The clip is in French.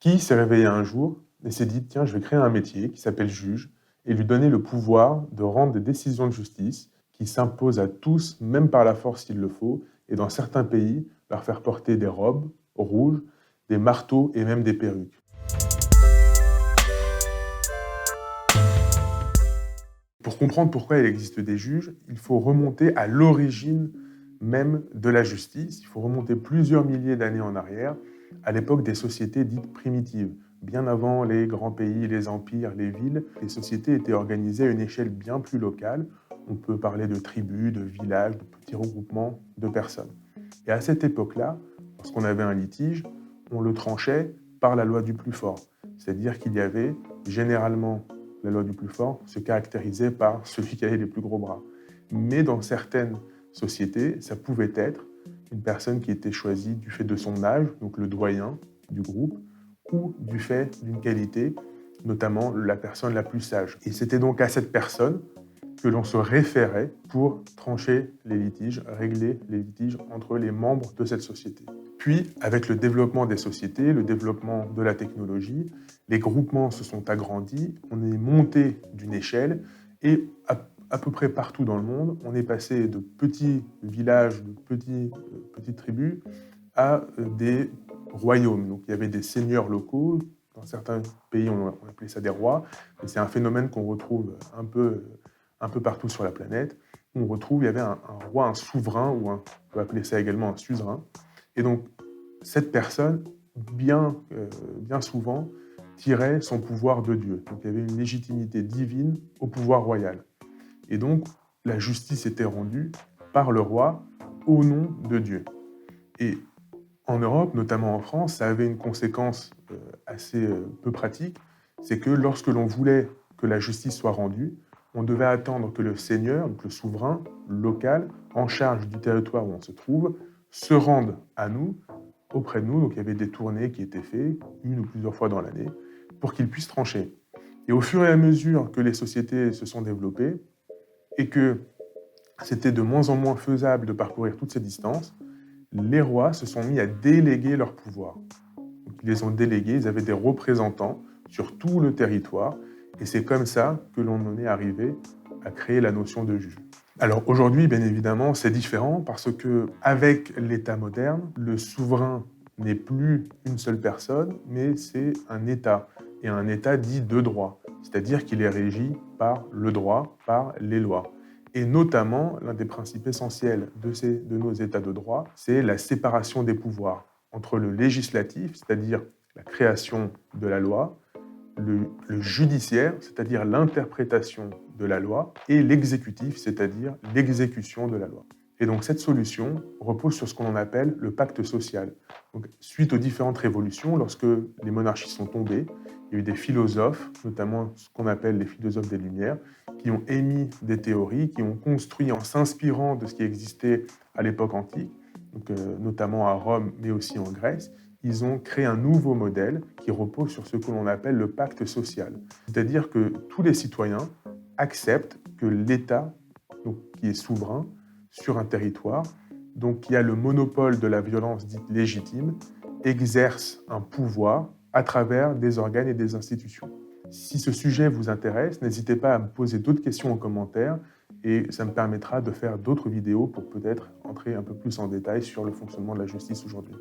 Qui s'est réveillé un jour et s'est dit: «Tiens, je vais créer un métier qui s'appelle juge et lui donner le pouvoir de rendre des décisions de justice qui s'imposent à tous, même par la force s'il le faut, et dans certains pays, leur faire porter des robes rouges, des marteaux et même des perruques». Pour comprendre pourquoi il existe des juges, il faut remonter à l'origine même de la justice. Il faut remonter plusieurs milliers d'années en arrière, à l'époque des sociétés dites primitives. Bien avant les grands pays, les empires, les villes, les sociétés étaient organisées à une échelle bien plus locale. On peut parler de tribus, de villages, de petits regroupements de personnes. Et à cette époque-là, lorsqu'on avait un litige, on le tranchait par la loi du plus fort. C'est-à-dire qu'il y avait généralement la loi du plus fort se caractérisait par celui qui avait les plus gros bras. Mais dans certaines sociétés, ça pouvait être une personne qui était choisie du fait de son âge, donc le doyen du groupe, ou du fait d'une qualité, notamment la personne la plus sage. Et c'était donc à cette personne que l'on se référait pour trancher les litiges, régler les litiges entre les membres de cette société. Puis, avec le développement des sociétés, le développement de la technologie, les groupements se sont agrandis, on est monté d'une échelle et à peu près partout dans le monde, on est passé de petits villages, de petites tribus à des royaumes. Donc il y avait des seigneurs locaux, dans certains pays on appelait ça des rois, et c'est un phénomène qu'on retrouve un peu partout sur la planète. On retrouve, il y avait un roi, un souverain, ou on peut appeler ça également un suzerain. Et donc cette personne, bien souvent, tirait son pouvoir de Dieu. Donc il y avait une légitimité divine au pouvoir royal. Et donc la justice était rendue par le roi au nom de Dieu. Et en Europe, notamment en France, ça avait une conséquence assez peu pratique, c'est que lorsque l'on voulait que la justice soit rendue, on devait attendre que le seigneur, donc le souverain local, en charge du territoire où on se trouve, se rende à nous, auprès de nous. Donc il y avait des tournées qui étaient faites, une ou plusieurs fois dans l'année, pour qu'il puisse trancher. Et au fur et à mesure que les sociétés se sont développées, et que c'était de moins en moins faisable de parcourir toutes ces distances, les rois se sont mis à déléguer leur pouvoir. Donc, ils les ont délégués, ils avaient des représentants sur tout le territoire, et c'est comme ça que l'on en est arrivé à créer la notion de juge. Alors aujourd'hui, bien évidemment, c'est différent parce que avec l'État moderne, le souverain n'est plus une seule personne, mais c'est un État, et un État dit de droit, c'est-à-dire qu'il est régi par le droit, par les lois. Et notamment, l'un des principes essentiels de nos États de droit, c'est la séparation des pouvoirs entre le législatif, c'est-à-dire la création de la loi, le judiciaire, c'est-à-dire l'interprétation de la loi, et l'exécutif, c'est-à-dire l'exécution de la loi. Et donc cette solution repose sur ce qu'on appelle le pacte social. Donc, suite aux différentes révolutions, lorsque les monarchies sont tombées, il y a eu des philosophes, notamment ce qu'on appelle les philosophes des Lumières, qui ont émis des théories, qui ont construit en s'inspirant de ce qui existait à l'époque antique, donc, notamment à Rome, mais aussi en Grèce. Ils ont créé un nouveau modèle qui repose sur ce que l'on appelle le pacte social. C'est-à-dire que tous les citoyens acceptent que l'État, donc, qui est souverain sur un territoire, donc qui a le monopole de la violence dite légitime, exerce un pouvoir à travers des organes et des institutions. Si ce sujet vous intéresse, n'hésitez pas à me poser d'autres questions en commentaire et ça me permettra de faire d'autres vidéos pour peut-être entrer un peu plus en détail sur le fonctionnement de la justice aujourd'hui.